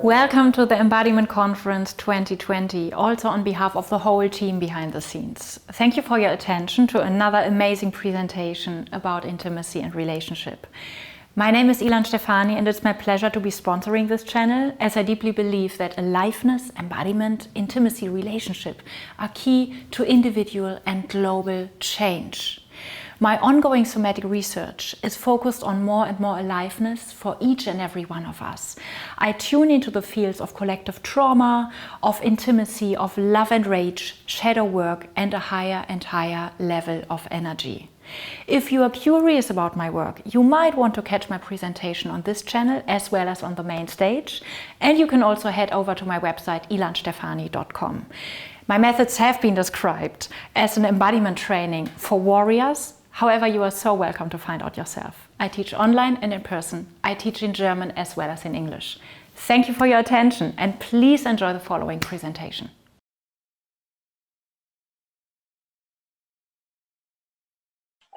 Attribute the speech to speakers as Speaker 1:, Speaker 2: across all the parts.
Speaker 1: Welcome to the Embodiment Conference 2020, also on behalf of the whole team behind the scenes. Thank you for your attention to another amazing presentation about intimacy and relationship. My name is Ilan Stefani and it's my pleasure to be sponsoring this channel, as I deeply believe that aliveness, embodiment, intimacy, relationship are key to individual and global change. My ongoing somatic research is focused on more and more aliveness for each and every one of us. I tune into the fields of collective trauma, of intimacy, of love and rage, shadow work, and a higher and higher level of energy. If you are curious about my work, you might want to catch my presentation on this channel as well as on the main stage. And you can also head over to my website ilanstefani.com. My methods have been described as an embodiment training for warriors. However, you are so welcome to find out yourself. I teach online and in person. I teach in German as well as in English. Thank you for your attention and please enjoy the following presentation.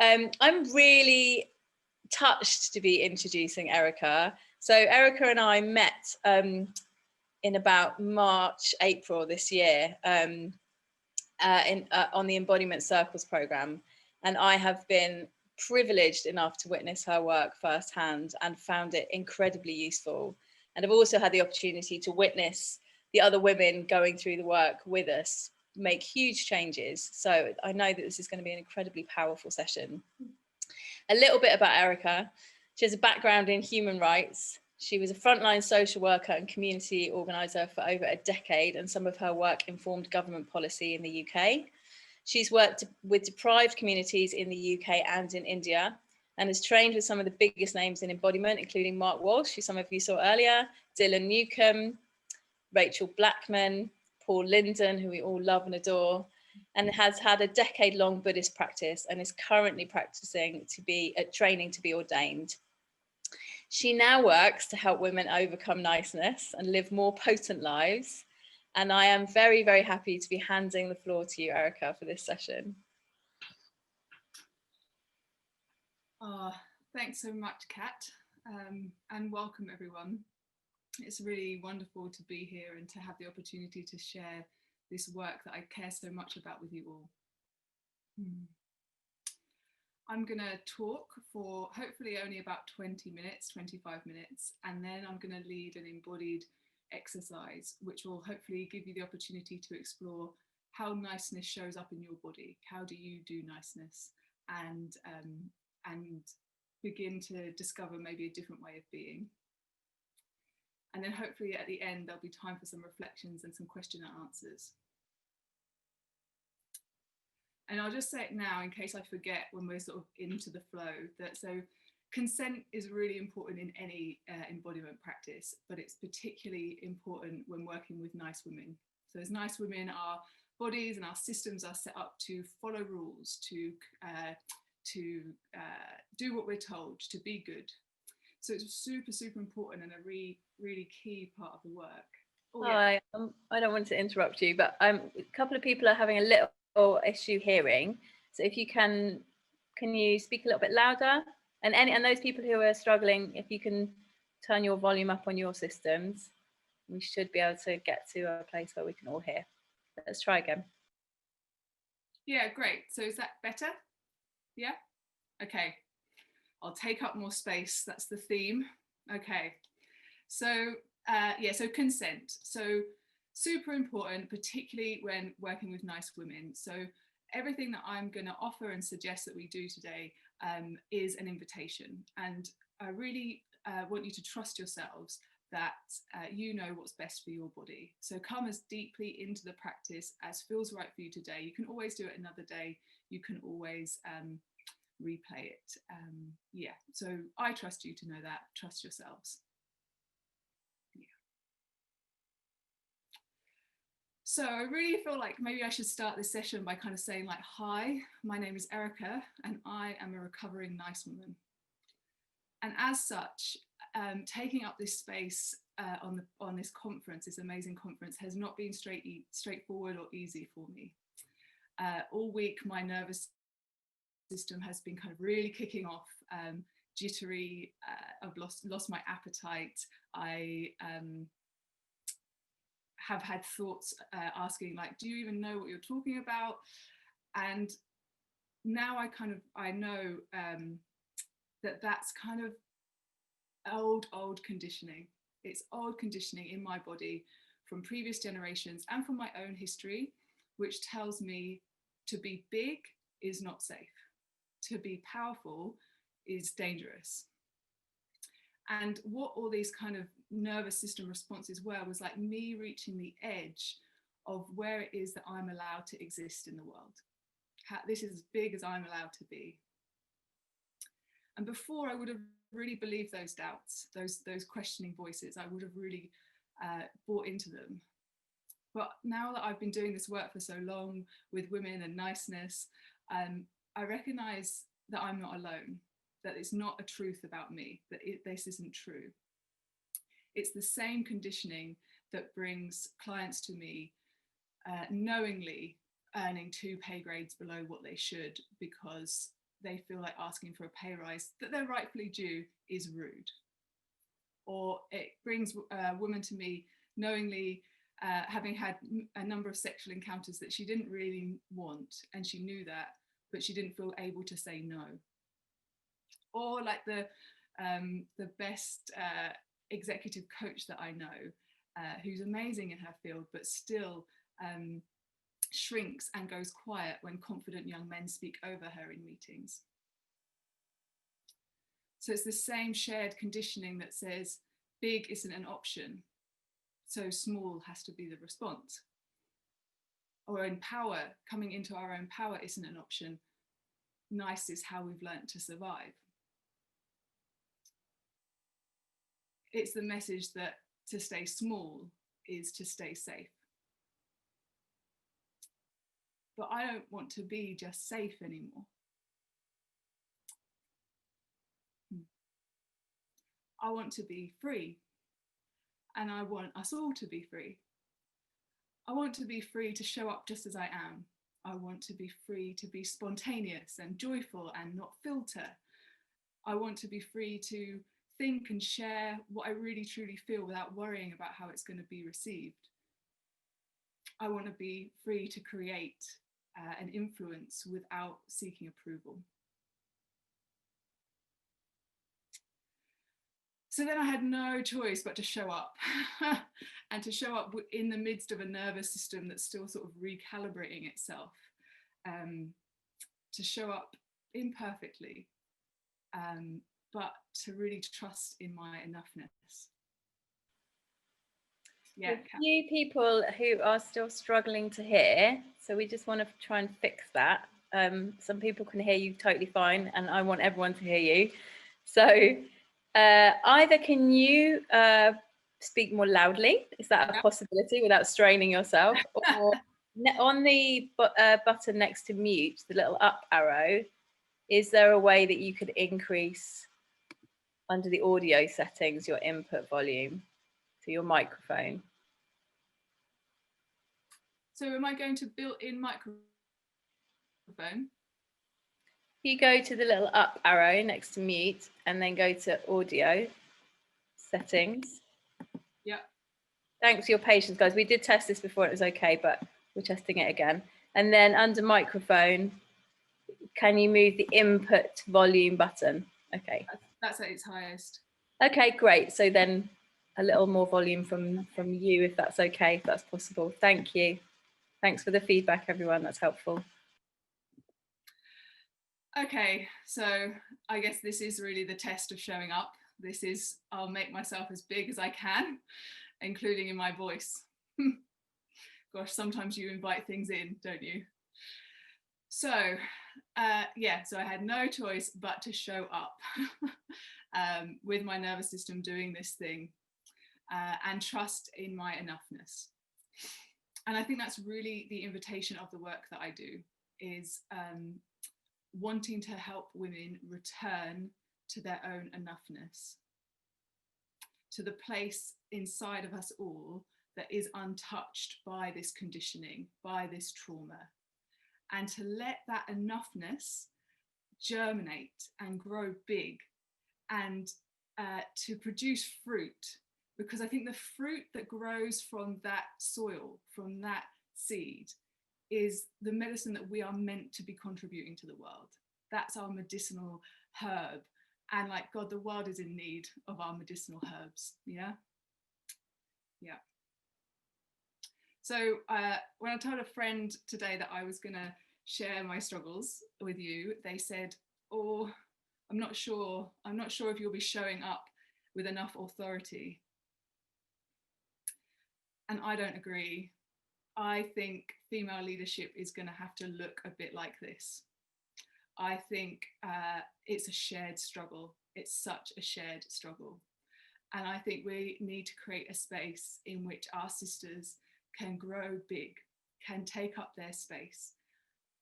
Speaker 2: I'm really touched to be introducing Erica. So Erica and I met in about March, April this year on the Embodiment Circles program. And I have been privileged enough to witness her work firsthand and found it incredibly useful. And I've also had the opportunity to witness the other women going through the work with us make huge changes. So I know that this is going to be an incredibly powerful session. A little bit about Erica. She has a background in human rights. She was a frontline social worker and community organiser for over a decade, and some of her work informed government policy in the UK. She's worked with deprived communities in the UK and in India, and has trained with some of the biggest names in embodiment, including Mark Walsh, who some of you saw earlier, Dylan Newcomb, Rachel Blackman, Paul Linden, who we all love and adore, and has had a decade-long Buddhist practice and is currently practicing training to be ordained. She now works to help women overcome niceness and live more potent lives. And I am very, very happy to be handing the floor to you, Erica, for this session.
Speaker 3: Thanks so much, Kat, and welcome everyone. It's really wonderful to be here and to have the opportunity to share this work that I care so much about with you all. I'm going to talk for hopefully only about 20 minutes, 25 minutes, and then I'm going to lead an embodied exercise, which will hopefully give you the opportunity to explore how niceness shows up in your body. How do you do niceness? And begin to discover maybe a different way of being. And then hopefully at the end, there'll be time for some reflections and some question and answers. And I'll just say it now in case I forget when we're sort of into the flow, that so consent is really important in any embodiment practice, but it's particularly important when working with nice women. So as nice women, our bodies and our systems are set up to follow rules, to do what we're told, to be good. So it's super, super important and a really, really key part of the work.
Speaker 2: Hi, I don't want to interrupt you, but a couple of people are having a little issue hearing. So if you can you speak a little bit louder? And those people who are struggling, if you can turn your volume up on your systems, we should be able to get to a place where we can all hear. Let's try again.
Speaker 3: Yeah, great. So is that better? Yeah? Okay. I'll take up more space. That's the theme. Okay. So so consent. So super important, particularly when working with nice women. So everything that I'm going to offer and suggest that we do today is an invitation. And I really want you to trust yourselves that you know what's best for your body. So come as deeply into the practice as feels right for you today. You can always do it another day. You can always replay it. So I trust you to know that. Trust yourselves. So I really feel like maybe I should start this session by kind of saying like, hi, my name is Erica and I am a recovering nice woman. And as such, taking up this space on this conference, this amazing conference, has not been straightforward or easy for me. All week, my nervous system has been kind of really kicking off, jittery. I've lost my appetite. have had thoughts asking like, do you even know what you're talking about? And now I know that that's kind of old conditioning. It's old conditioning in my body from previous generations and from my own history, which tells me to be big is not safe. To be powerful is dangerous. And what all these kind of nervous system responses were was like me reaching the edge of where it is that I'm allowed to exist in the world. This is as big as I'm allowed to be. And before, I would have really believed those doubts, those questioning voices. I would have really bought into them. But now that I've been doing this work for so long with women and niceness, I recognize that I'm not alone, that it's not a truth about me, that this isn't true. It's the same conditioning that brings clients to me knowingly earning 2 pay grades below what they should because they feel like asking for a pay rise that they're rightfully due is rude. Or it brings women to me knowingly having had a number of sexual encounters that she didn't really want, and she knew that, but she didn't feel able to say no. Or like the best executive coach that I know, who's amazing in her field, but still shrinks and goes quiet when confident young men speak over her in meetings. So it's the same shared conditioning that says big isn't an option, so small has to be the response. Or in power, coming into our own power isn't an option, nice is how we've learnt to survive. It's the message that to stay small is to stay safe. But I don't want to be just safe anymore. I want to be free. And I want us all to be free. I want to be free to show up just as I am. I want to be free to be spontaneous and joyful and not filter. I want to be free to think and share what I really truly feel without worrying about how it's going to be received. I want to be free to create and influence without seeking approval. So then I had no choice but to show up and to show up in the midst of a nervous system that's still sort of recalibrating itself, to show up imperfectly, but to really trust in my enoughness. Yeah.
Speaker 4: A few people who are still struggling to hear, so we just want to try and fix that. Some people can hear you totally fine, and I want everyone to hear you. So either can you speak more loudly, is that a possibility without straining yourself? Or on the button next to mute, the little up arrow, is there a way that you could increase under the audio settings your input volume to your microphone?
Speaker 3: So am I going to built-in microphone?
Speaker 4: You go to the little up arrow next to mute and then go to audio settings.
Speaker 3: Yeah.
Speaker 4: Thanks for your patience, guys. We did test this before, it was okay, but we're testing it again. And then under microphone, can you move the input volume button? Okay.
Speaker 3: That's at its highest.
Speaker 4: Okay, great. So then a little more volume from you, if that's okay, if that's possible. Thank you. Thanks for the feedback, everyone. That's helpful.
Speaker 3: Okay, so I guess this is really the test of showing up. This is, I'll make myself as big as I can, including in my voice. Gosh, sometimes you invite things in, don't you? So, yeah, so I had no choice but to show up with my nervous system doing this thing and trust in my enoughness. And I think that's really the invitation of the work that I do, is wanting to help women return to their own enoughness, to the place inside of us all that is untouched by this conditioning, by this trauma, and to let that enoughness germinate and grow big and to produce fruit because I think the fruit that grows from that soil, from that seed, is the medicine that we are meant to be contributing to the world. That's our medicinal herb. And like God, the world is in need of our medicinal herbs. Yeah. Yeah. So when I told a friend today that I was going to share my struggles with you, they said, oh, I'm not sure if you'll be showing up with enough authority. And I don't agree. I think female leadership is going to have to look a bit like this. I think it's a shared struggle. It's such a shared struggle. And I think we need to create a space in which our sisters can grow big, can take up their space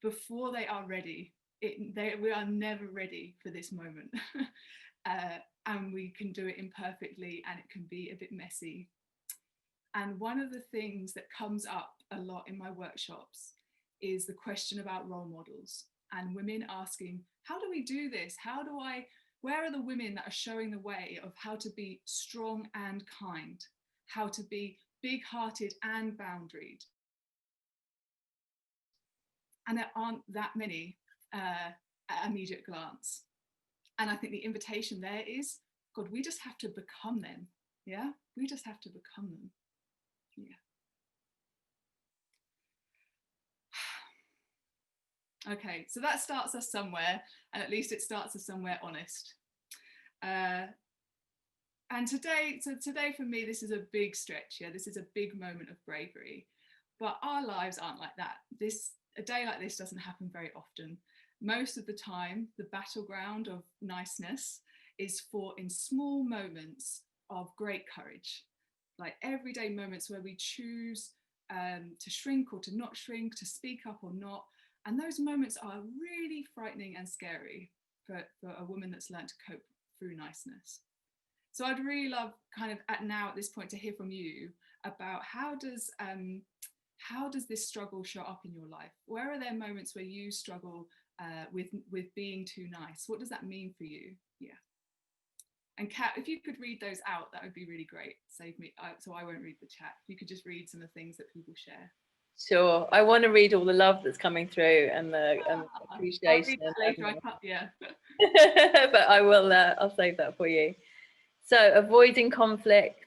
Speaker 3: before they are ready. We are never ready for this moment. And we can do it imperfectly, and it can be a bit messy. And one of the things that comes up a lot in my workshops is the question about role models, and women asking, how do we do this? Where are the women that are showing the way of how to be strong and kind, how to be big-hearted and boundaried? And there aren't that many at immediate glance. And I think the invitation there is, God, we just have to become them. Yeah, we just have to become them. Yeah. Okay, so that starts us somewhere, and at least it starts us somewhere honest. And today for me, this is a big stretch. Yeah, this is a big moment of bravery. But our lives aren't like that. A day like this doesn't happen very often. Most of the time, the battleground of niceness is fought in small moments of great courage, like everyday moments where we choose to shrink or to not shrink, to speak up or not. And those moments are really frightening and scary for a woman that's learned to cope through niceness. So I'd really love kind of at this point to hear from you about how does this struggle show up in your life? Where are there moments where you struggle with being too nice? What does that mean for you? Yeah. And Kat, if you could read those out, that would be really great. Save me, so I won't read the chat. If you could just read some of the things that people share.
Speaker 4: Sure. I want to read all the love that's coming through and the appreciation.
Speaker 3: I'll read that later, yeah.
Speaker 4: But I will. I'll save that for you. So, avoiding conflict.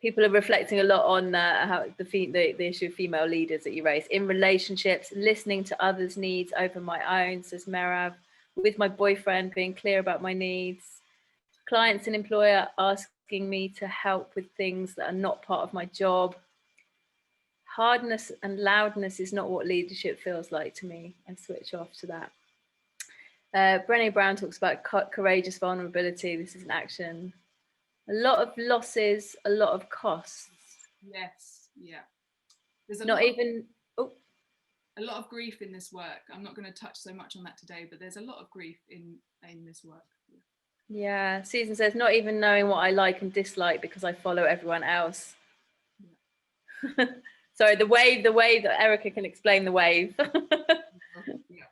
Speaker 4: People are reflecting a lot on how the issue of female leaders that you raised. In relationships, listening to others' needs over my own, says Merav. With my boyfriend, being clear about my needs. Clients and employer asking me to help with things that are not part of my job. Hardness and loudness is not what leadership feels like to me. I switch off to that. Brené Brown talks about courageous vulnerability. This is an action. A lot of losses, a lot of costs.
Speaker 3: Yes, yeah.
Speaker 4: There's
Speaker 3: a lot of grief in this work. I'm not going to touch so much on that today, but there's a lot of grief in this work.
Speaker 4: Yeah, Susan says, not even knowing what I like and dislike because I follow everyone else. Yeah. Sorry, the wave that Erica can explain the wave.
Speaker 3: Yeah.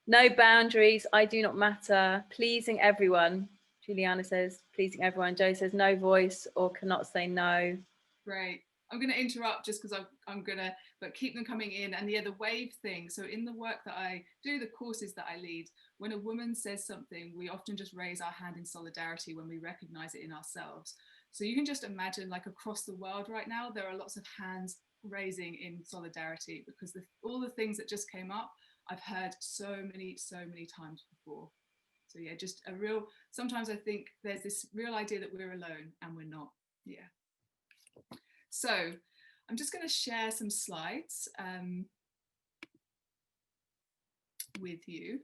Speaker 4: No boundaries, I do not matter, pleasing everyone. Juliana says, pleasing everyone. Jo says, no voice or cannot say no.
Speaker 3: Great. I'm going to interrupt just because I'm going to, but keep them coming in. And yeah, the wave thing. So in the work that I do, the courses that I lead, when a woman says something, we often just raise our hand in solidarity when we recognize it in ourselves. So you can just imagine, like, across the world right now, there are lots of hands raising in solidarity because all the things that just came up, I've heard so many times before. So yeah, just sometimes I think there's this real idea that we're alone and we're not. Yeah. So I'm just going to share some slides with you.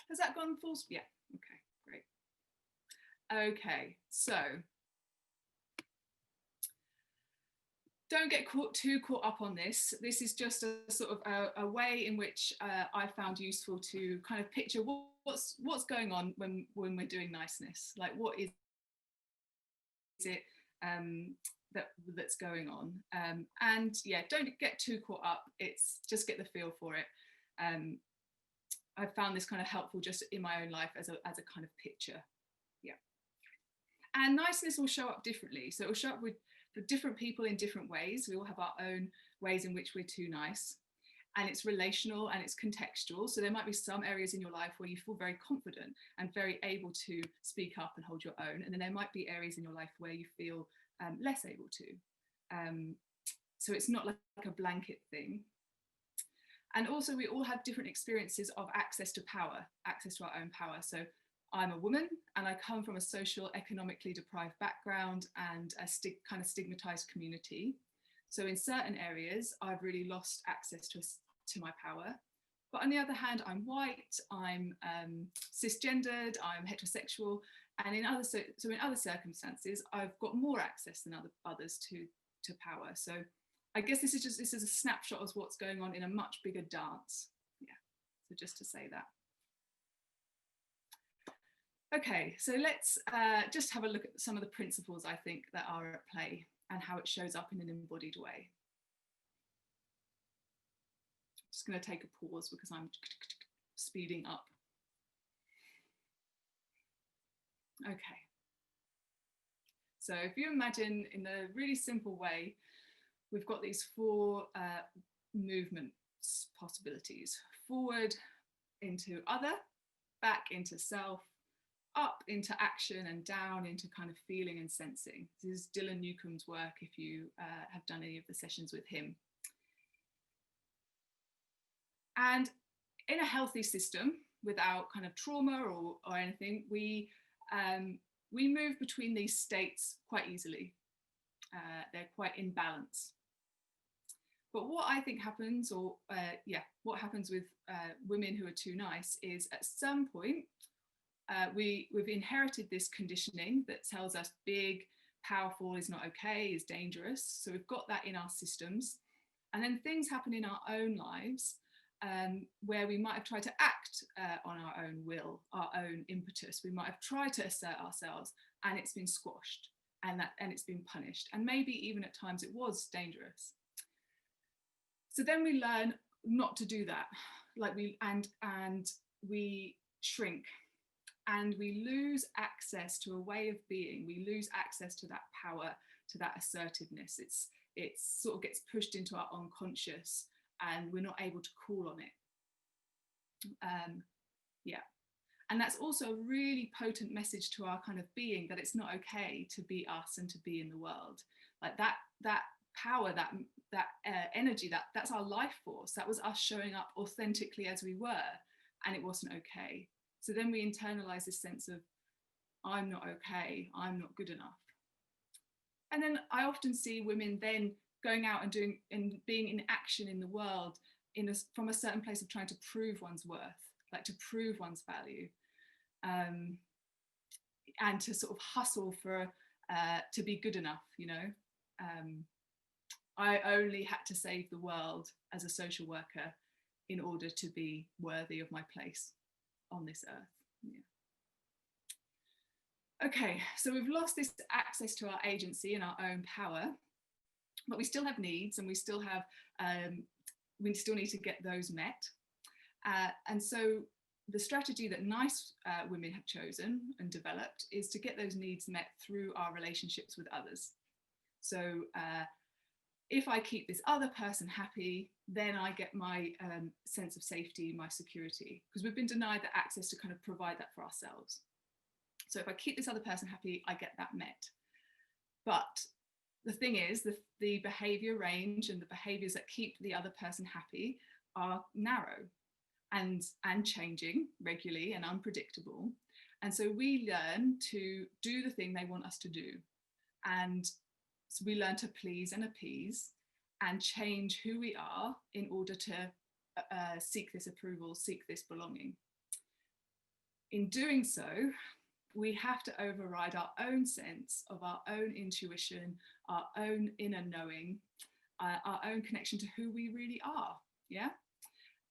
Speaker 3: Has that gone full speed? Yeah, okay, great. Okay, so don't get too caught up on this. This is just a sort of a way in which I found useful to kind of picture what's going on when we're doing niceness. Like, what is it? that's going on. And yeah, don't get too caught up. It's just get the feel for it. I found this kind of helpful just in my own life as a kind of picture. Yeah. And niceness will show up differently. So it will show up for different people in different ways. We all have our own ways in which we're too nice. And it's relational and it's contextual. So there might be some areas in your life where you feel very confident and very able to speak up and hold your own. And then there might be areas in your life where you feel less able to. So it's not like a blanket thing. And also we all have different experiences of access to power, access to our own power. So I'm a woman and I come from a social, economically deprived background and a kind of stigmatized community. So in certain areas, I've really lost access to my power. But on the other hand, I'm white, I'm cisgendered, I'm heterosexual, and in other circumstances, I've got more access than others to power. So I guess this is a snapshot of what's going on in a much bigger dance. Yeah, so just to say that. Okay, so let's just have a look at some of the principles I think that are at play and how it shows up in an embodied way. I'm just going to take a pause because I'm speeding up. Okay. So if you imagine in a really simple way, we've got these 4 movements possibilities: forward into other, back into self, up into action, and down into kind of feeling and sensing. This is Dylan Newcomb's work if you have done any of the sessions with him. And in a healthy system, without kind of trauma or anything, we move between these states quite easily. They're quite in balance. But what I think happens, what happens with women who are too nice is at some point, we've inherited this conditioning that tells us big, powerful is not okay, is dangerous. So we've got that in our systems. And then things happen in our own lives where we might have tried to act on our own will, our own impetus. We might have tried to assert ourselves and it's been squashed and it's been punished. And maybe even at times it was dangerous. So then we learn not to do that. And we shrink. And we lose access to a way of being. We lose access to that power, to that assertiveness. It sort of gets pushed into our unconscious and we're not able to call on it. Yeah. And that's also a really potent message to our kind of being that it's not okay to be us and to be in the world. Like that power, that energy, that's our life force. That was us showing up authentically as we were, and it wasn't okay. So then we internalize this sense of, I'm not okay, I'm not good enough. And then I often see women then going out and doing and being in action in the world from a certain place of trying to prove one's worth, like to prove one's value, and to sort of hustle for to be good enough, you know. I only had to save the world as a social worker in order to be worthy of my place on this earth. Yeah. Okay, so we've lost this access to our agency and our own power, but we still have needs and we still have, we still need to get those met. And so the strategy that nice women have chosen and developed is to get those needs met through our relationships with others. So if I keep this other person happy, then I get my sense of safety, my security, because we've been denied the access to kind of provide that for ourselves. So if I keep this other person happy, I get that met. But the thing is, the behavior range and the behaviors that keep the other person happy are narrow and changing regularly and unpredictable. And so we learn to do the thing they want us to do. And so we learn to please and appease and change who we are in order to seek this approval, seek this belonging. In doing so, we have to override our own sense of our own intuition, our own inner knowing, our own connection to who we really are, yeah?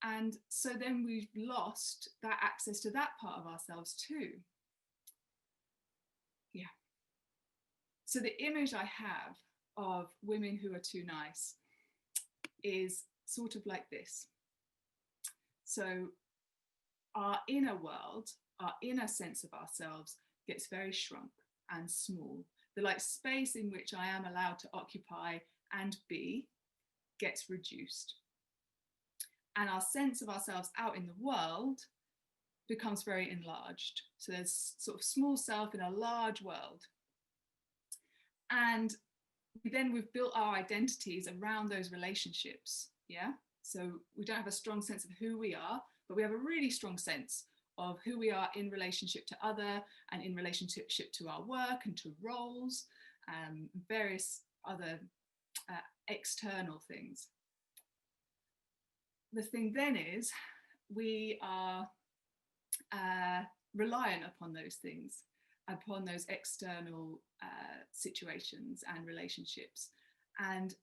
Speaker 3: And so then we've lost that access to that part of ourselves too. Yeah. So the image I have of women who are too nice is sort of like this. So our inner world, our inner sense of ourselves gets very shrunk and small. The like space in which I am allowed to occupy and be gets reduced. And our sense of ourselves out in the world becomes very enlarged. So there's sort of small self in a large world. And then we've built our identities around those relationships, yeah? So we don't have a strong sense of who we are, but we have a really strong sense of who we are in relationship to other and in relationship to our work and to roles, various other external things. The thing then is we are reliant upon those things, upon those external situations and relationships, and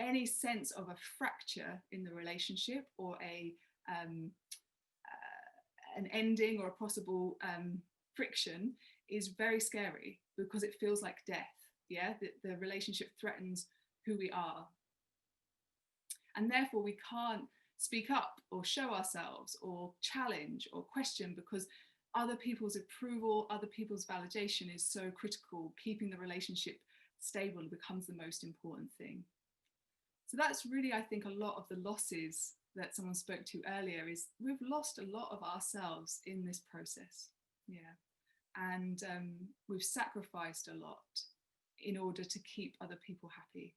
Speaker 3: any sense of a fracture in the relationship or an ending or a possible friction is very scary because it feels like death. Yeah, the relationship threatens who we are, and therefore we can't speak up or show ourselves or challenge or question because other people's approval, other people's validation is so critical. Keeping the relationship stable becomes the most important thing. So that's really, I think, a lot of the losses that someone spoke to earlier is we've lost a lot of ourselves in this process. Yeah. And we've sacrificed a lot in order to keep other people happy.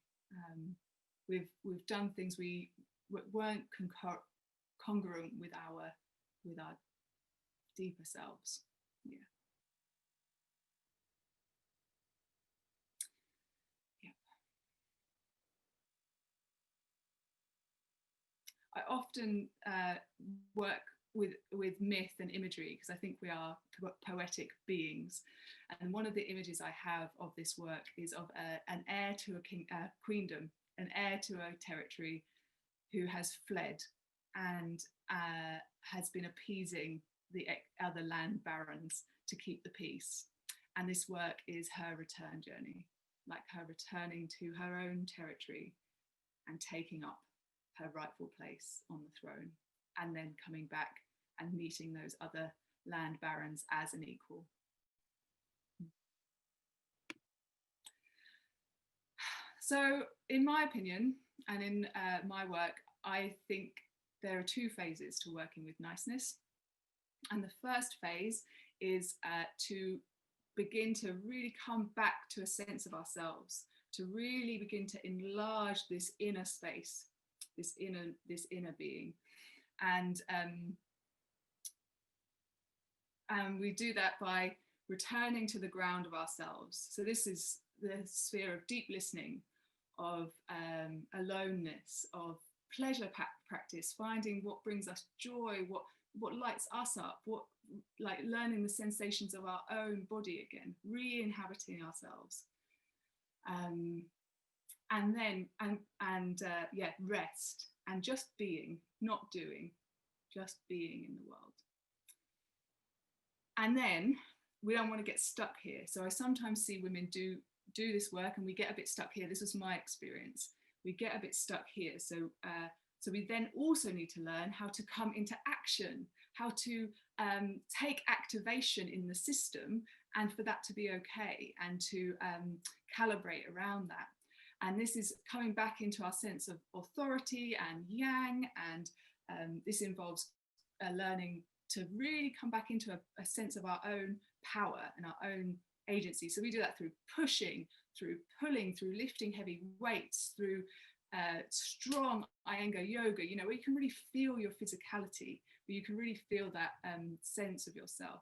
Speaker 3: We've done things we weren't congruent with our deeper selves. Yeah. Yeah. I often work with myth and imagery because I think we are poetic beings, and one of the images I have of this work is of an heir to a queendom, an heir to a territory who has fled and has been appeasing the other land barons to keep the peace. And this work is her return journey, like her returning to her own territory and taking up her rightful place on the throne, and then coming back and meeting those other land barons as an equal. So in my opinion, and in my work, I think there are two phases to working with niceness. And the first phase is to begin to really come back to a sense of ourselves, to really begin to enlarge this inner space, this inner being. And we do that by returning to the ground of ourselves. So this is the sphere of deep listening, of aloneness, of pleasure practice, finding what brings us joy, what lights us up, what, like learning the sensations of our own body again, re-inhabiting ourselves. And then rest and just being, not doing, just being in the world. And then we don't want to get stuck here. So I sometimes see women do this work and we get a bit stuck here. This was my experience. We get a bit stuck here. So we then also need to learn how to come into action, how to take activation in the system, and for that to be okay, and to calibrate around that. And this is coming back into our sense of authority and yang, and this involves learning to really come back into a sense of our own power and our own agency. So we do that through pushing, through pulling, through lifting heavy weights, through strong Iyengar yoga, you know, where you can really feel your physicality, where you can really feel that sense of yourself.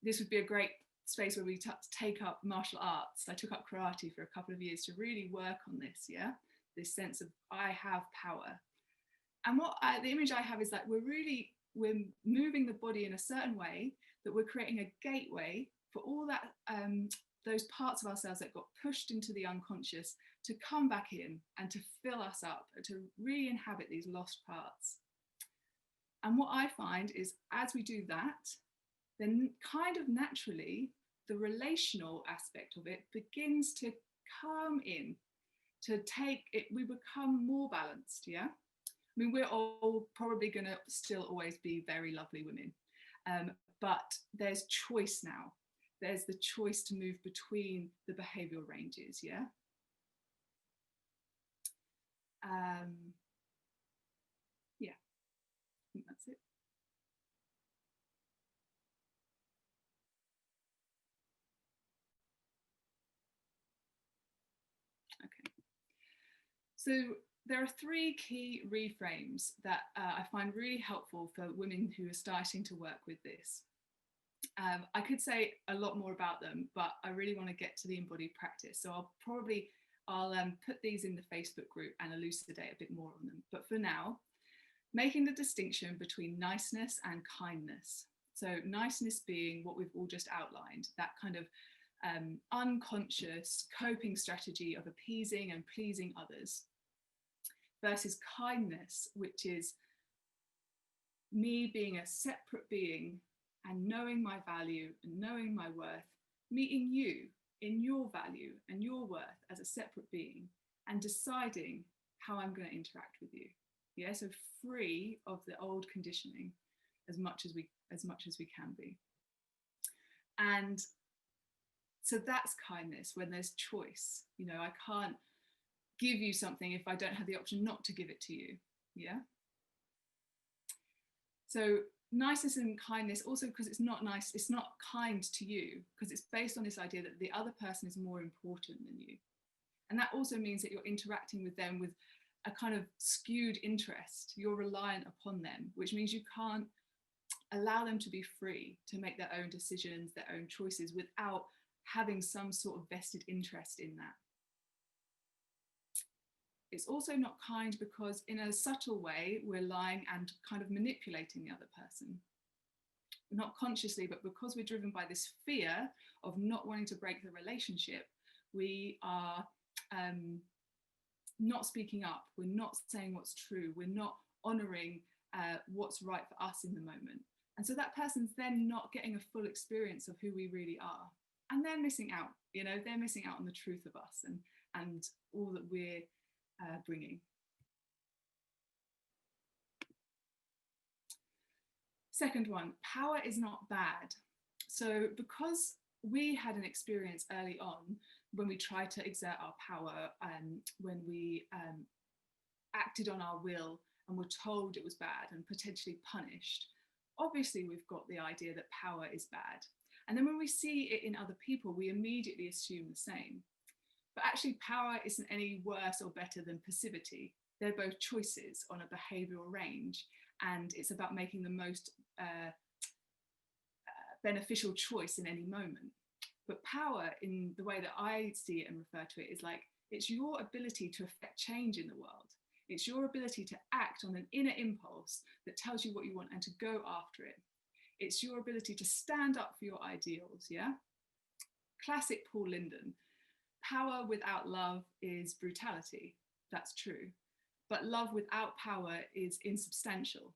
Speaker 3: This would be a great space where we take up martial arts. I took up karate for a couple of years to really work on this, yeah? This sense of I have power. And the image I have is that we're moving the body in a certain way, that we're creating a gateway for all that, those parts of ourselves that got pushed into the unconscious to come back in and to fill us up, to re-inhabit these lost parts. And what I find is as we do that, then kind of naturally, the relational aspect of it begins to come in, to take it, we become more balanced, yeah? I mean, we're all probably going to still always be very lovely women, but there's choice now. There's the choice to move between the behavioural ranges, yeah? Yeah, I think that's it. Okay. So there are 3 key reframes that I find really helpful for women who are starting to work with this. I could say a lot more about them, but I really want to get to the embodied practice. So I'll put these in the Facebook group and elucidate a bit more on them. But for now, making the distinction between niceness and kindness. So niceness being what we've all just outlined, that kind of unconscious coping strategy of appeasing and pleasing others, versus kindness, which is me being a separate being and knowing my value and knowing my worth, meeting you in your value and your worth as a separate being and deciding how I'm going to interact with you. Yeah, so free of the old conditioning as much as we can be. And so that's kindness, when there's choice. You know, I can't give you something if I don't have the option not to give it to you. Yeah. So niceness and kindness, also because it's not nice, it's not kind to you, because it's based on this idea that the other person is more important than you. And that also means that you're interacting with them with a kind of skewed interest. You're reliant upon them, which means you can't allow them to be free to make their own decisions, their own choices, without having some sort of vested interest in that. It's also not kind because in a subtle way, we're lying and kind of manipulating the other person. Not consciously, but because we're driven by this fear of not wanting to break the relationship, we are not speaking up. We're not saying what's true. We're not honoring what's right for us in the moment. And so that person's then not getting a full experience of who we really are. And they're missing out, you know, they're missing out on the truth of us and all that we're bringing. Second one, power is not bad. So because we had an experience early on when we tried to exert our power and when we acted on our will and were told it was bad and potentially punished, obviously we've got the idea that power is bad. And then when we see it in other people, we immediately assume the same. But actually power isn't any worse or better than passivity. They're both choices on a behavioural range, and it's about making the most beneficial choice in any moment. But power, in the way that I see it and refer to it, is like, it's your ability to affect change in the world. It's your ability to act on an inner impulse that tells you what you want and to go after it. It's your ability to stand up for your ideals, yeah? Classic Paul Linden. Power without love is brutality. That's true. But love without power is insubstantial.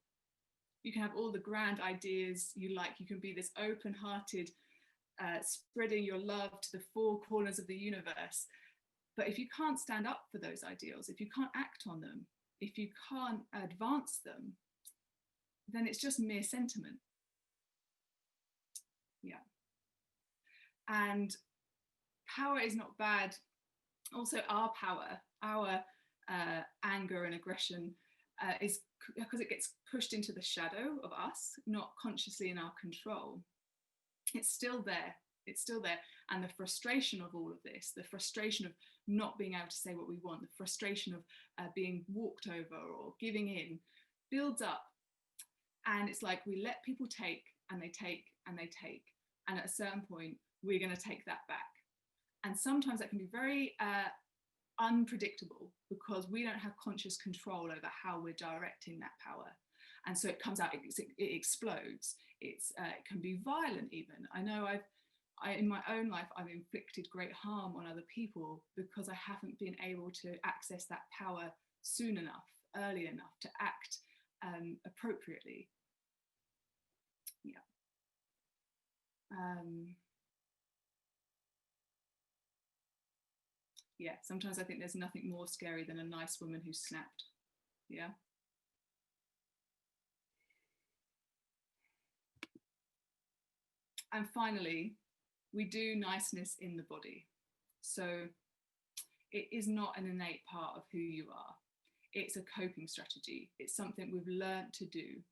Speaker 3: You can have all the grand ideas you like. You can be this open-hearted, spreading your love to the 4 corners of the universe. But if you can't stand up for those ideals, if you can't act on them, if you can't advance them, then it's just mere sentiment. Yeah. And power is not bad. Also, our power, our anger and aggression is because it gets pushed into the shadow of us, not consciously in our control. It's still there. It's still there. And the frustration of all of this, the frustration of not being able to say what we want, the frustration of being walked over or giving in, builds up. And it's like we let people take and they take and they take. And at a certain point, we're going to take that back. And sometimes that can be very unpredictable because we don't have conscious control over how we're directing that power. And so it comes out, it explodes. It can be violent even. I know in my own life, I've inflicted great harm on other people because I haven't been able to access that power soon enough, early enough to act appropriately. Yeah. yeah, sometimes I think there's nothing more scary than a nice woman who's snapped. Yeah. And finally, we do niceness in the body. So it is not an innate part of who you are. It's a coping strategy. It's something we've learned to do.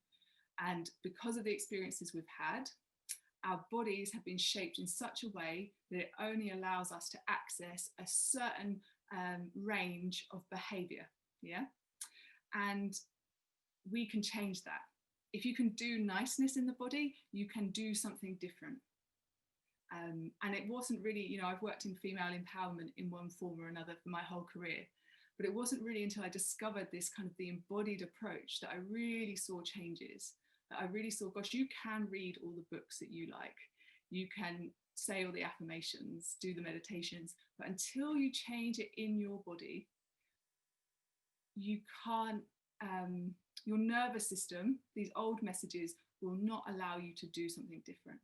Speaker 3: And because of the experiences we've had, our bodies have been shaped in such a way that it only allows us to access a certain range of behavior. Yeah. And we can change that. If you can do niceness in the body, you can do something different. And it wasn't really, you know, I've worked in female empowerment in one form or another for my whole career, but it wasn't really until I discovered this kind of the embodied approach that I really saw changes, that I really saw, gosh, you can read all the books that you like, you can say all the affirmations, do the meditations, but until you change it in your body, you can't, your nervous system, these old messages will not allow you to do something different.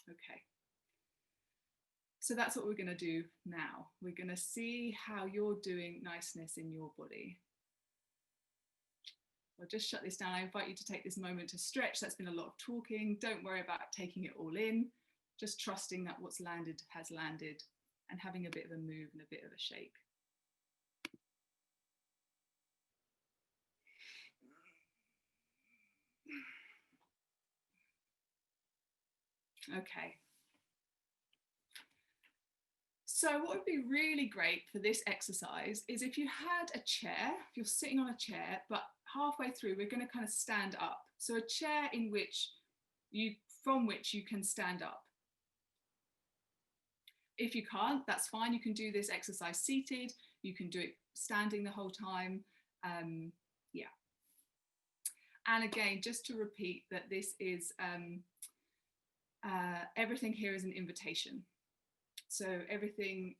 Speaker 3: Okay. So that's what we're going to do now. We're going to see how you're doing niceness in your body. I'll just shut this down. I invite you to take this moment to stretch. That's been a lot of talking. Don't worry about taking it all in. Just trusting that what's landed has landed and having a bit of a move and a bit of a shake. Okay. So what would be really great for this exercise is if you had a chair, if you're sitting on a chair, but halfway through, we're going to kind of stand up. So a chair from which you can stand up. If you can't, that's fine. You can do this exercise seated. You can do it standing the whole time. Yeah. And again, just to repeat that this is, everything here is an invitation. So everything,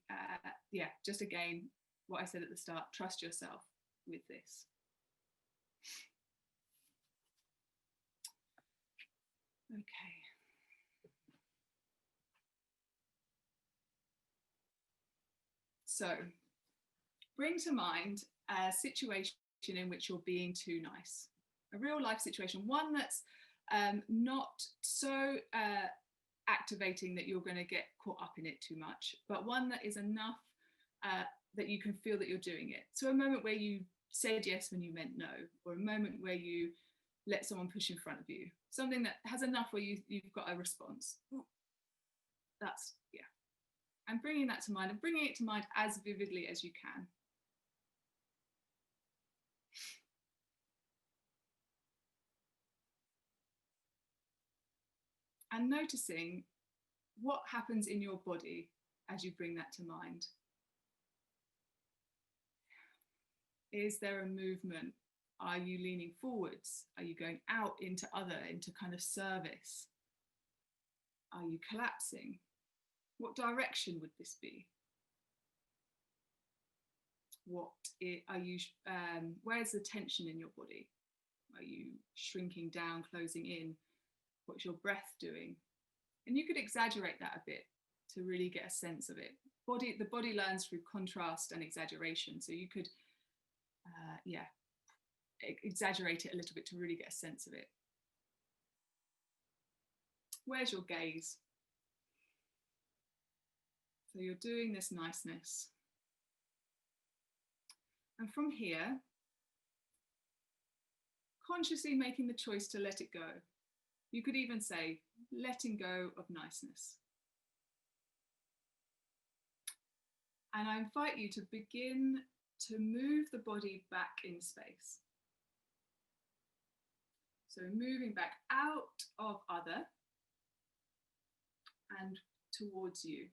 Speaker 3: yeah, just again, what I said at the start, trust yourself with this. Okay. So bring to mind a situation in which you're being too nice, a real life situation, one that's not so activating that you're going to get caught up in it too much, but one that is enough that you can feel that you're doing it. So a moment where you said yes when you meant no, or a moment where you let someone push in front of you, something that has enough where you've got a response. That's, yeah. And bringing that to mind and bringing it to mind as vividly as you can. And noticing what happens in your body as you bring that to mind. Is there a movement? Are you leaning forwards? Are you going out into kind of service? Are you collapsing? What direction would this be? Where's the tension in your body? Are you shrinking down, closing in? What's your breath doing? And you could exaggerate that a bit to really get a sense of it. The body learns through contrast and exaggeration. So you could, exaggerate it a little bit to really get a sense of it. Where's your gaze? So you're doing this niceness. And from here, consciously making the choice to let it go. You could even say, letting go of niceness. And I invite you to begin to move the body back in space. So moving back out of other and towards you.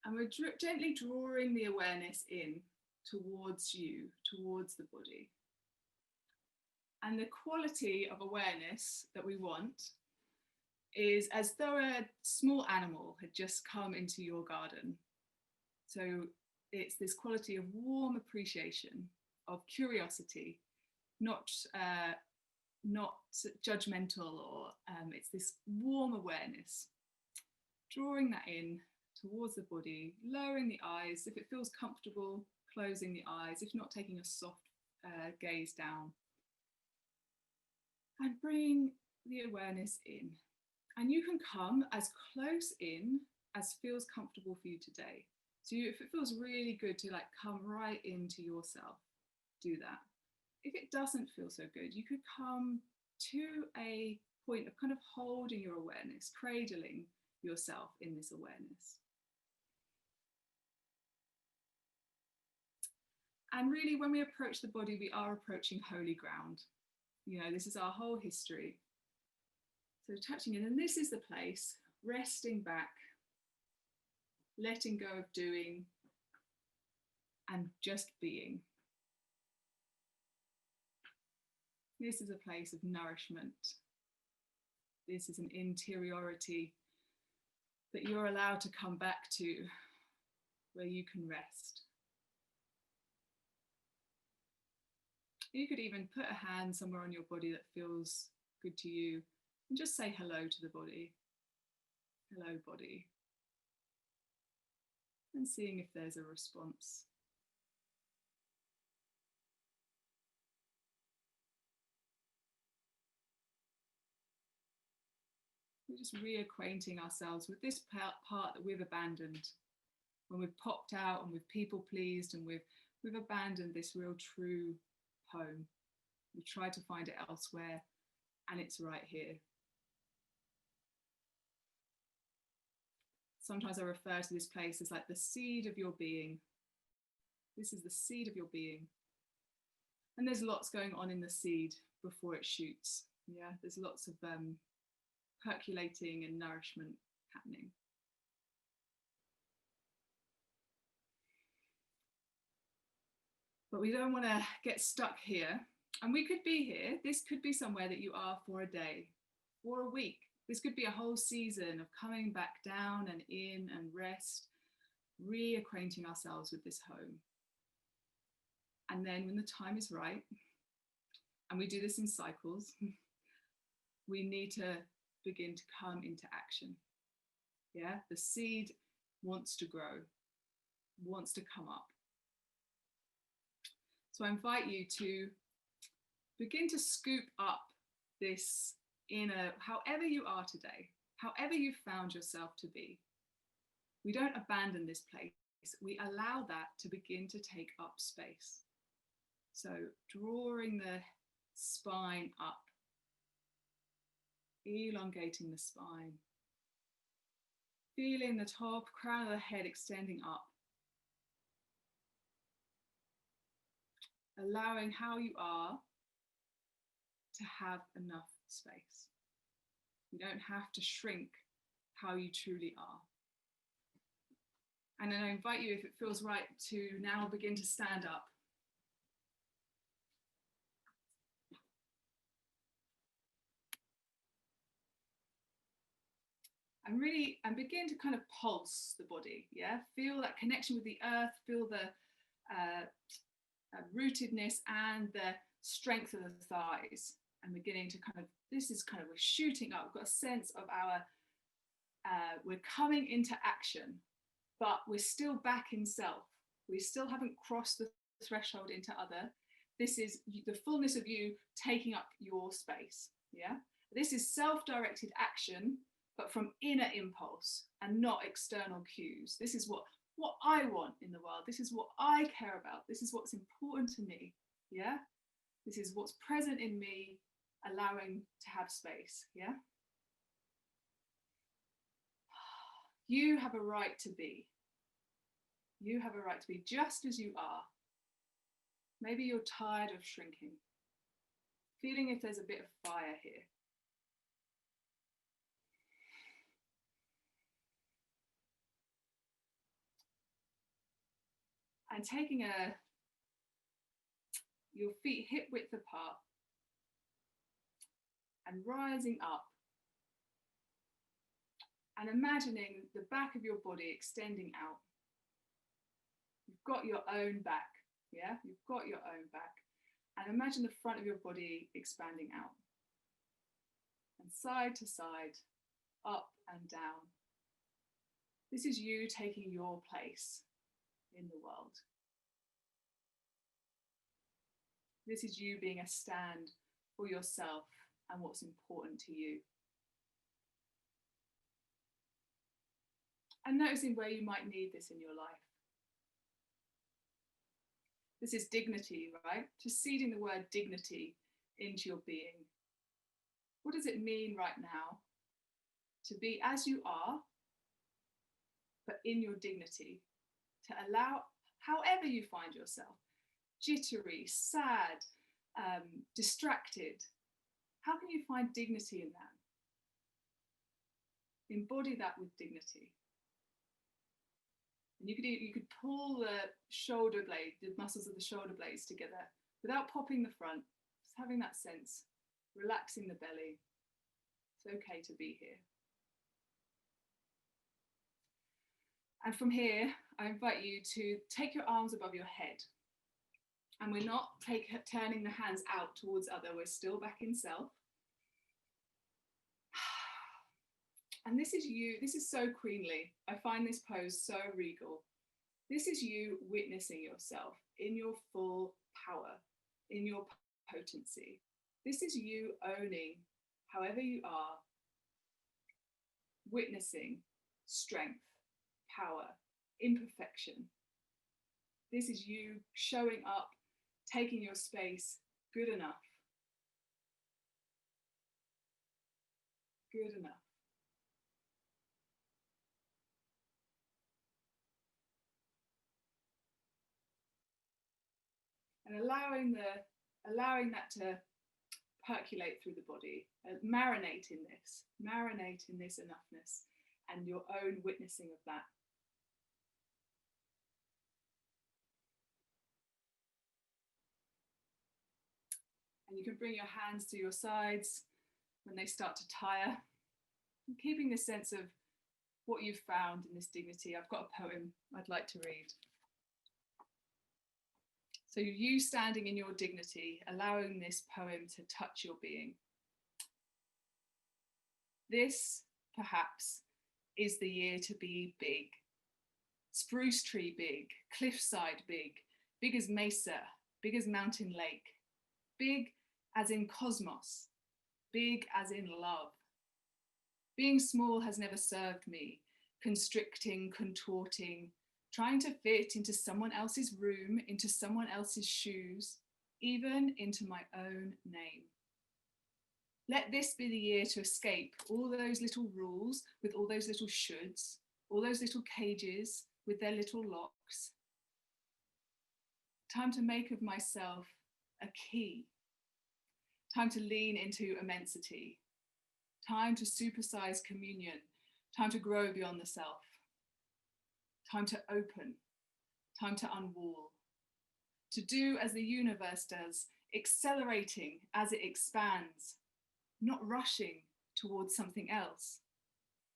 Speaker 3: And we're gently drawing the awareness in towards you, towards the body. And the quality of awareness that we want is as though a small animal had just come into your garden. So it's this quality of warm appreciation, of curiosity, not not judgmental, or it's this warm awareness. Drawing that in towards the body, lowering the eyes. If it feels comfortable, closing the eyes. If not, taking a soft gaze down. And bring the awareness in. And you can come as close in as feels comfortable for you today. So if it feels really good to like come right into yourself, do that. If it doesn't feel so good, you could come to a point of kind of holding your awareness, cradling yourself in this awareness. And really, when we approach the body, we are approaching holy ground. You know, this is our whole history. So touching in, and this is the place, resting back, letting go of doing, and just being. This is a place of nourishment. This is an interiority that you're allowed to come back to, where you can rest. You could even put a hand somewhere on your body that feels good to you and just say hello to the body. Hello, body. And seeing if there's a response. We're just reacquainting ourselves with this part that we've abandoned. When we've popped out and we've people pleased and we've abandoned this real true home. We try to find it elsewhere, and it's right here. Sometimes I refer to this place as like the seed of your being. This is the seed of your being. And there's lots going on in the seed before it shoots. Yeah, there's lots of percolating and nourishment happening. But we don't want to get stuck here. And we could be here. This could be somewhere that you are for a day, for a week. This could be a whole season of coming back down and in and rest, reacquainting ourselves with this home. And then when the time is right, and we do this in cycles, we need to begin to come into action. Yeah, the seed wants to grow, wants to come up. So I invite you to begin to scoop up this inner, however you are today, however you found yourself to be. We don't abandon this place. We allow that to begin to take up space. So drawing the spine up, elongating the spine, feeling the top crown of the head extending up, allowing how you are to have enough space. You don't have to shrink how you truly are. And then I invite you, if it feels right, to now begin to stand up. And begin to kind of pulse the body, yeah? Feel that connection with the earth, feel the rootedness and the strength of the thighs, and beginning to kind of, this is kind of, we're shooting up, we've got a sense of our, we're coming into action, but we're still back in self. We still haven't crossed the threshold into other. This is the fullness of you taking up your space, yeah? This is self-directed action, but from inner impulse and not external cues. This is what I want in the world. This is what I care about. This is what's important to me, yeah? This is what's present in me, allowing to have space, yeah? You have a right to be. You have a right to be just as you are. Maybe you're tired of shrinking, feeling if there's a bit of fire here. And taking your feet hip width apart and rising up and imagining the back of your body extending out. You've got your own back, yeah? You've got your own back. And imagine the front of your body expanding out. and side to side, up and down. This is you taking your place in the world. This is you being a stand for yourself and what's important to you. And noticing where you might need this in your life. This is dignity, right? Just seeding the word dignity into your being. What does it mean right now to be as you are, but in your dignity? To allow, however you find yourself, jittery, sad, distracted, how can you find dignity in that? Embody that with dignity. And you could pull the shoulder blade, the muscles of the shoulder blades together without popping the front, just having that sense, relaxing the belly. It's okay to be here. And from here, I invite you to take your arms above your head. And we're not turning the hands out towards other, we're still back in self. And this is you, this is so queenly. I find this pose so regal. This is you witnessing yourself in your full power, in your potency. This is you owning, however you are, witnessing strength, power, imperfection. This is you showing up, taking your space, good enough. Good enough. And allowing that to percolate through the body, marinate in this enoughness and your own witnessing of that. And you can bring your hands to your sides when they start to tire, and keeping this sense of what you've found in this dignity. I've got a poem I'd like to read. So you standing in your dignity, allowing this poem to touch your being. This, perhaps, is the year to be big. Spruce tree big, cliffside big, big as mesa, big as mountain lake, big as in cosmos, big as in love. Being small has never served me, constricting, contorting, trying to fit into someone else's room, into someone else's shoes, even into my own name. Let this be the year to escape all those little rules with all those little shoulds, all those little cages with their little locks. Time to make of myself a key. Time to lean into immensity. Time to supersize communion. Time to grow beyond the self. Time to open, time to unwall, to do as the universe does, accelerating as it expands, not rushing towards something else,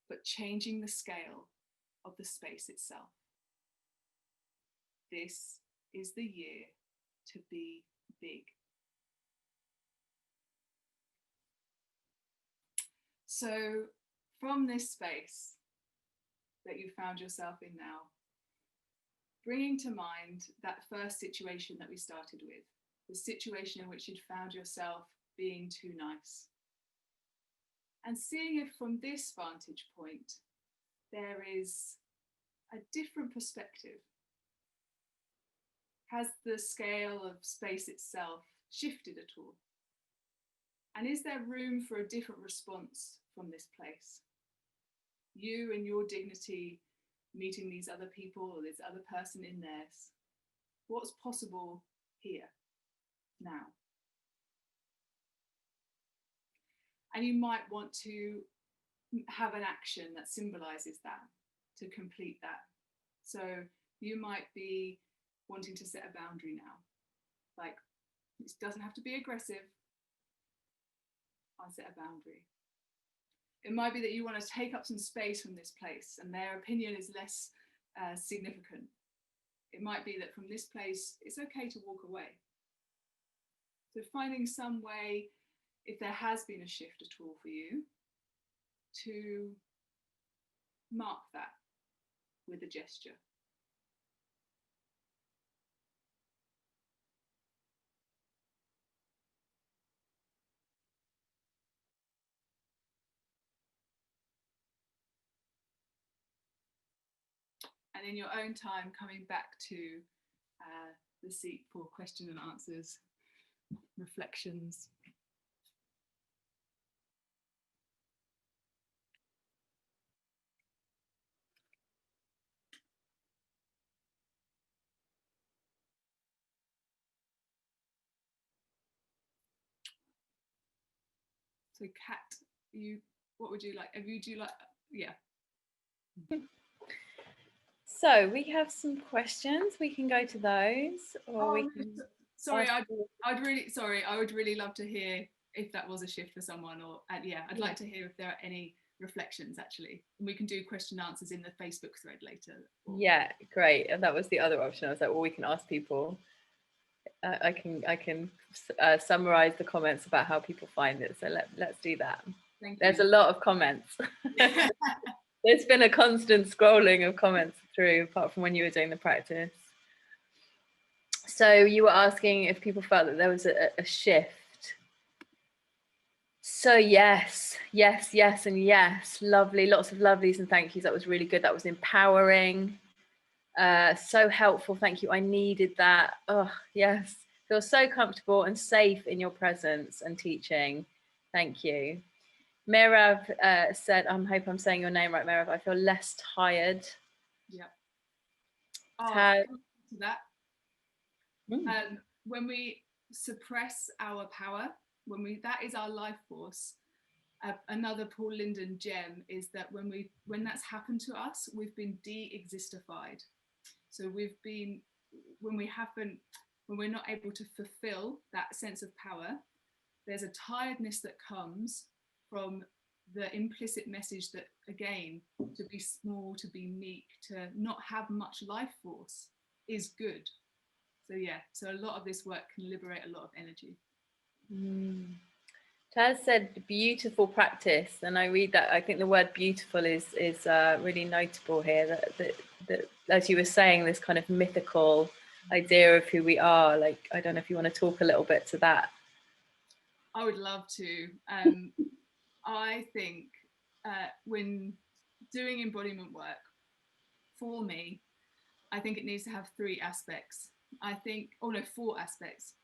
Speaker 3: but changing the scale of the space itself. This is the year to be big. So from this space that you found yourself in now, bringing to mind that first situation that we started with, the situation in which you'd found yourself being too nice. And seeing if from this vantage point, there is a different perspective. Has the scale of space itself shifted at all? And is there room for a different response from this place? You and your dignity meeting these other people or this other person in theirs. What's possible here, now? And you might want to have an action that symbolizes that, to complete that. So you might be wanting to set a boundary now. Like, it doesn't have to be aggressive. I'll set a boundary. It might be that you want to take up some space from this place and their opinion is less significant. It might be that from this place, it's okay to walk away. So finding some way if there has been a shift at all for you, to mark that with a gesture. And in your own time, coming back to the seat for question and answers, reflections. So Kat, what would you like? Yeah.
Speaker 4: So we have some questions. We can go to those, or we can.
Speaker 3: Sorry, I would really love to hear if that was a shift for someone, or I'd like to hear if there are any reflections actually, and we can do question and answers in the Facebook thread later.
Speaker 4: Yeah, great. And that was the other option. I was like, well, we can ask people. I can summarize the comments about how people find it. So let's do that.
Speaker 3: Thank you.
Speaker 4: There's a lot of comments. There's been a constant scrolling of comments through, apart from when you were doing the practice. So you were asking if people felt that there was a shift. So yes, and yes. Lovely, lots of lovelies and thank yous. That was really good. That was empowering. So helpful. Thank you. I needed that. Oh, yes. Feel so comfortable and safe in your presence and teaching. Thank you. Merav said, I hope I'm saying your name right, Merav. I feel less tired.
Speaker 3: Yeah.
Speaker 4: To
Speaker 3: that. When we suppress our power, that is our life force. Another Paul Linden gem is that when that's happened to us, we've been de-existified. So when we're not able to fulfill that sense of power, there's a tiredness that comes from the implicit message that, again, to be small, to be meek, to not have much life force is good. So a lot of this work can liberate a lot of energy.
Speaker 4: Taz said beautiful practice, and I read that. I think the word beautiful is really notable here, that as you were saying, this kind of mythical idea of who we are. Like, I don't know if you want to talk a little bit to that.
Speaker 3: I would love to. I think when doing embodiment work, for me, I think it needs to have 3 aspects. 4 aspects.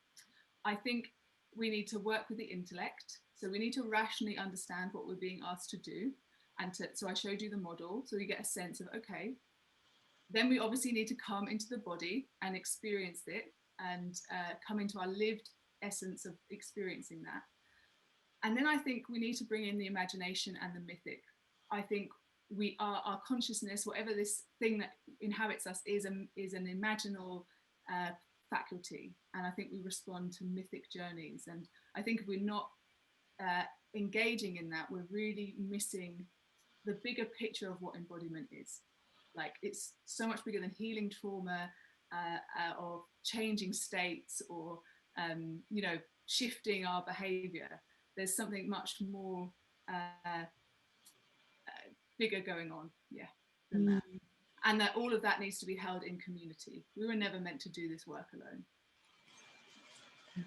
Speaker 3: I think we need to work with the intellect. So we need to rationally understand what we're being asked to do. So I showed you the model, so we get a sense of, okay. Then we obviously need to come into the body and experience it, and come into our lived essence of experiencing that. And then I think we need to bring in the imagination and the mythic. I think our consciousness, whatever this thing that inhabits us is an imaginal faculty. And I think we respond to mythic journeys. And I think if we're not engaging in that, we're really missing the bigger picture of what embodiment is. Like, it's so much bigger than healing trauma, or changing states, or shifting our behavior. There's something much more bigger going on, than that. And that all of that needs to be held in community. We were never meant to do this work alone.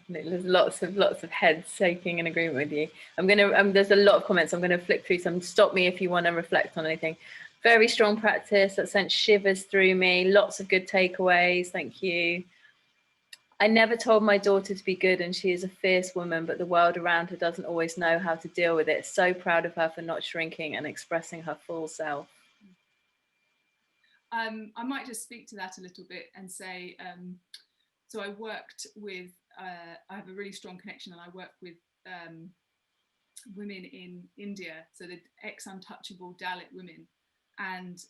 Speaker 4: There's lots of heads shaking in agreement with you. I'm gonna there's a lot of comments. I'm gonna flick through some. Stop me if you want to reflect on anything. Very strong practice that sent shivers through me. Lots of good takeaways. Thank you. I never told my daughter to be good, and she is a fierce woman, but the world around her doesn't always know how to deal with it. So proud of her for not shrinking and expressing her full self.
Speaker 3: I might just speak to that a little bit and say, so I worked with, I have a really strong connection, and I work with women in India, so the ex-untouchable Dalit women, and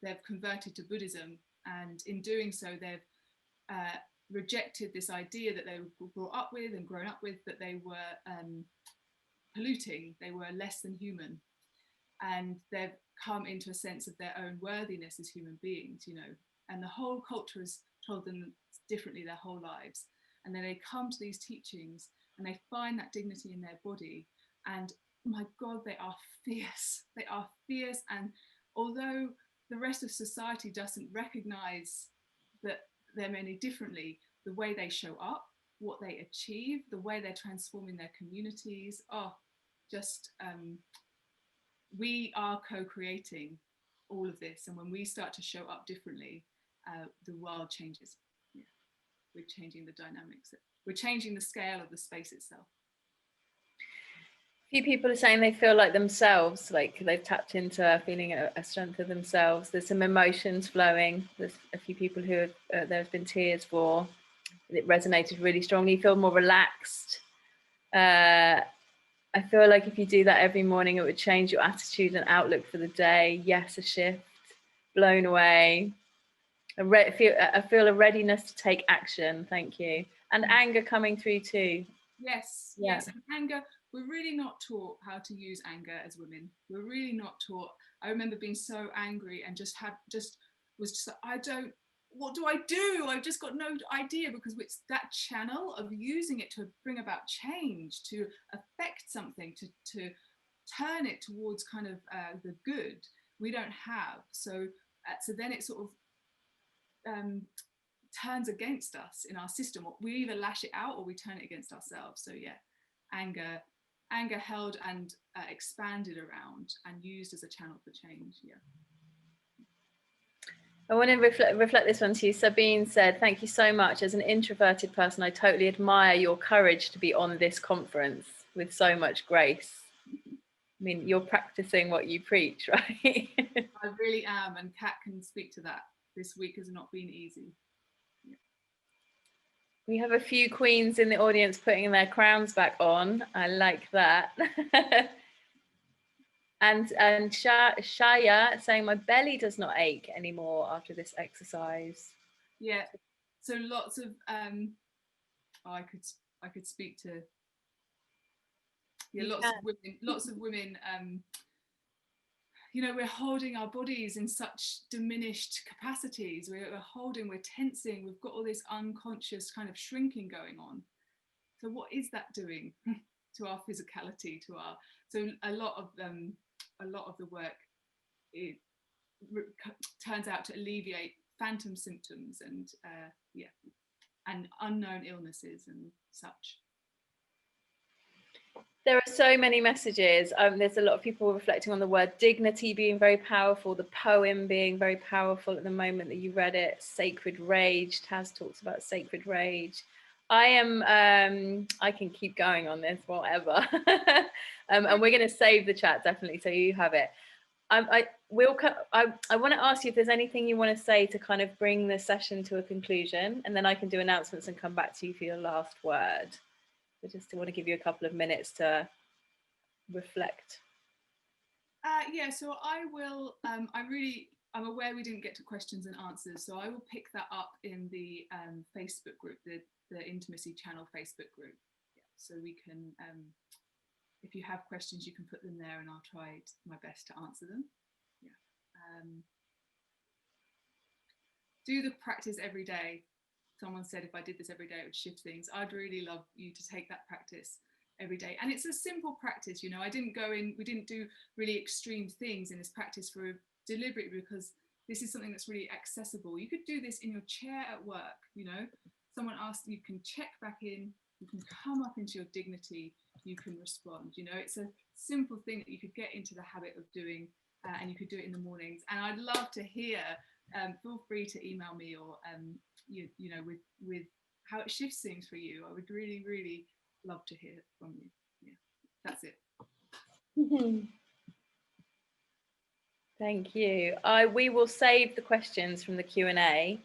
Speaker 3: they've converted to Buddhism, and in doing so they've rejected this idea that they were brought up with and grown up with, that they were polluting, they were less than human, and they've come into a sense of their own worthiness as human beings, and the whole culture has told them differently their whole lives. And then they come to these teachings and they find that dignity in their body. And my God, they are fierce. They are fierce. And although the rest of society doesn't recognize that they're many differently, the way they show up, what they achieve, the way they're transforming their communities, we are co-creating all of this. And when we start to show up differently, the world changes. Yeah. We're changing the dynamics. We're changing the scale of the space itself.
Speaker 4: A few people are saying they feel like themselves, like they've tapped into feeling a strength of themselves. There's some emotions flowing. There's a few people who have, there's been tears for. It resonated really strongly. You feel more relaxed. I feel like if you do that every morning, it would change your attitude and outlook for the day. Yes, a shift. Blown away. I feel a readiness to take action. Thank you. And anger coming through too.
Speaker 3: Yes,
Speaker 4: Yeah.
Speaker 3: yes. And anger, we're really not taught how to use anger as women. We're really not taught. I remember being so angry and what do I do? I've just got no idea, because it's that channel of using it to bring about change, to affect something, to turn it towards kind of the good, we don't have. So then it sort of turns against us in our system. We either lash it out or we turn it against ourselves. So yeah, anger held and expanded around and used as a channel for change. Yeah.
Speaker 4: I want to reflect this one to you. Sabine said, thank you so much. As an introverted person, I totally admire your courage to be on this conference with so much grace. I mean, you're practicing what you preach, right?
Speaker 3: I really am, and Kat can speak to that. This week has not been easy. Yeah.
Speaker 4: We have a few queens in the audience putting their crowns back on. I like that. And Shaya saying, my belly does not ache anymore after this exercise.
Speaker 3: Yeah. So lots of I could speak to lots of women you know, we're holding our bodies in such diminished capacities. We're tensing, we've got all this unconscious kind of shrinking going on. So what is that doing to our physicality, so a lot of the work, it turns out to alleviate phantom symptoms and and unknown illnesses and such.
Speaker 4: There are so many messages. There's a lot of people reflecting on the word dignity being very powerful, the poem being very powerful at the moment that you read it, sacred rage. Taz talks about sacred rage. I can keep going on this, whatever. And we're going to save the chat, definitely, so you have it. I want to ask you if there's anything you want to say to kind of bring the session to a conclusion, and then I can do announcements and come back to you for your last word. I just want to give you a couple of minutes to reflect.
Speaker 3: Yeah, so I will, I'm aware we didn't get to questions and answers, so I will pick that up in the Facebook group, the Intimacy Channel Facebook group. Yeah, so we can, if you have questions, you can put them there and I'll try my best to answer them. Yeah. Do the practice every day. Someone said if I did this every day, it would shift things. I'd really love you to take that practice every day. And it's a simple practice, you know. We didn't do really extreme things in this practice deliberately, because this is something that's really accessible. You could do this in your chair at work, you know. Someone asked, you can check back in, you can come up into your dignity, you can respond, you know. It's a simple thing that you could get into the habit of doing, and you could do it in the mornings. And I'd love to hear, feel free to email me, or you know, with how it shifts things for you. I would really, really love to hear from you. Yeah, that's it.
Speaker 4: Thank you. We will save the questions from the Q&A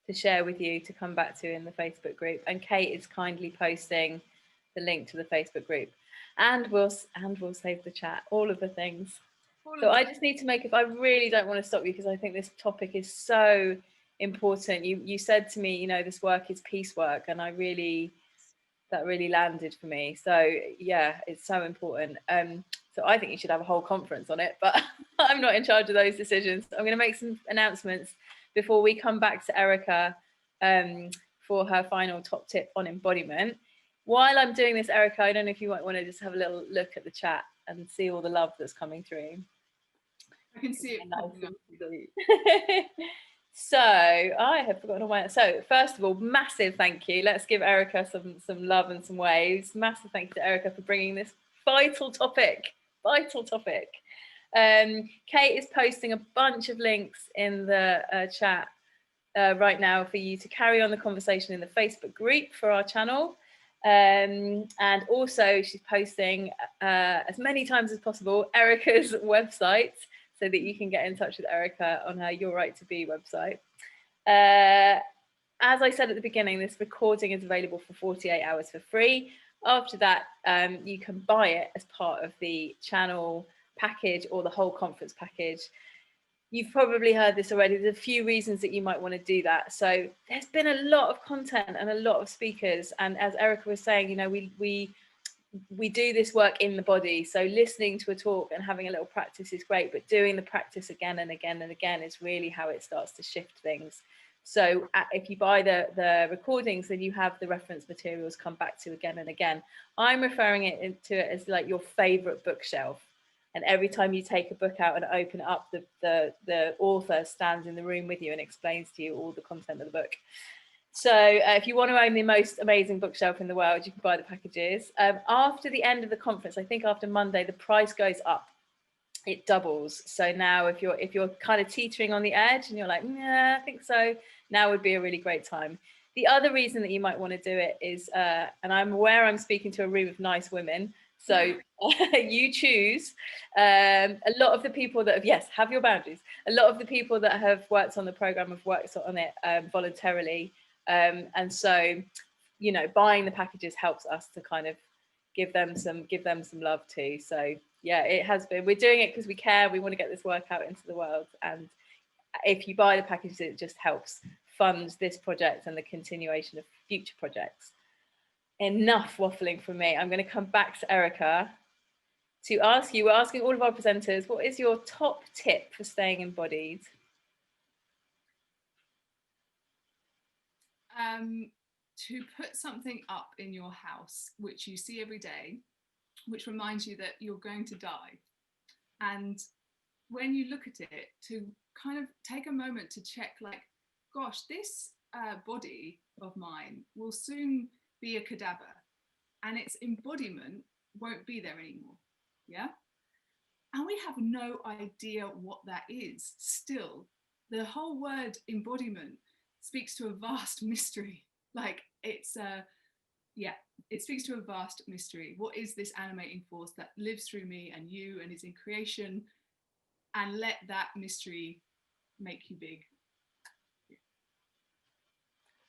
Speaker 4: to share with you, to come back to in the Facebook group. And Kate is kindly posting the link to the Facebook group, and we'll save the chat, all of the things. So I just need to make, if I really don't want to stop you, because I think this topic is so important. You said to me, you know, this work is peace work, and that really landed for me. So yeah, it's so important. So I think you should have a whole conference on it, but I'm not in charge of those decisions. I'm going to make some announcements before we come back to Erica for her final top tip on embodiment. while I'm doing this, Erica, I don't know if you might want to just have a little look at the chat and see all the love that's coming through.
Speaker 3: I can see it popping up.
Speaker 4: So I have forgotten all my. So first of all, massive thank you. Let's give Erica some love and some waves. Massive thank you to Erica for bringing this vital topic. Kate is posting a bunch of links in the chat right now for you to carry on the conversation in the Facebook group for our channel. And also she's posting as many times as possible Erica's website, so that you can get in touch with Erica on her Your Right to Be website. As I said at the beginning, this recording is available for 48 hours for free. After that, you can buy it as part of the channel package or the whole conference package. You've probably heard this already. There's a few reasons that you might want to do that. So there's been a lot of content and a lot of speakers. And as Erica was saying, you know, we do this work in the body. So listening to a talk and having a little practice is great, but doing the practice again and again and again is really how it starts to shift things. So if you buy the recordings, then you have the reference materials come back to again and again. I'm referring it to it as like your favorite bookshelf. And every time you take a book out and open it up, the author stands in the room with you and explains to you all the content of the book. So if you want to own the most amazing bookshelf in the world, you can buy the packages. After the end of the conference, I think after Monday, the price goes up. It doubles. So now if you're kind of teetering on the edge and you're like, yeah, I think so, now would be a really great time. The other reason that you might want to do it is, and I'm aware I'm speaking to a room of nice women, so you choose. A lot of the people that have, yes, have your boundaries. A lot of the people that have worked on the program have worked on it voluntarily. And so, you know, buying the packages helps us to kind of give them some love too. So yeah, it has been, we're doing it because we care, we want to get this work out into the world. And if you buy the packages, it just helps fund this project and the continuation of future projects. Enough waffling from me. I'm going to come back to Erica to ask you, we're asking all of our presenters, what is your top tip for staying embodied?
Speaker 3: To put something up in your house which you see every day, which reminds you that you're going to die. And when you look at it, to kind of take a moment to check, like, gosh, this body of mine will soon be a cadaver and its embodiment won't be there anymore. Yeah. And we have no idea what that is still. The whole word embodiment speaks to a vast mystery. Like it's it speaks to a vast mystery. What is this animating force that lives through me and you and is in creation? And let that mystery make you big.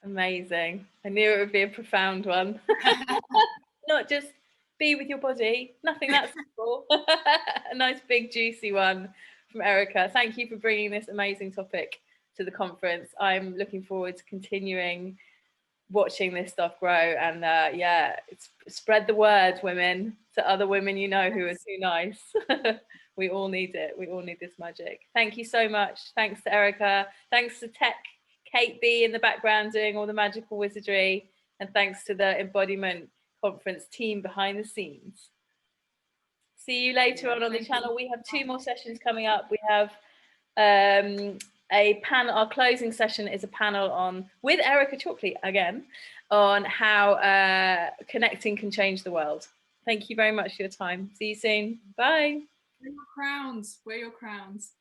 Speaker 4: Amazing. I knew it would be a profound one. Not just be with your body, nothing that simple. A nice big juicy one from Erica. Thank you for bringing this amazing topic to the conference. I'm looking forward to continuing watching this stuff grow, and yeah, spread the word, women, to other women you know who are too nice. We all need it. We all need this magic. Thank you so much. Thanks to Erica. Thanks to Tech Kate B in the background doing all the magical wizardry, and thanks to the Embodiment Conference team behind the scenes. See you later on the channel. We have 2 more sessions coming up. We have a panel. Our closing session is a panel on, with Erica Chalkley again, on how connecting can change the world. Thank you very much for your time. See you soon. Bye.
Speaker 3: Wear your crowns. Wear your crowns.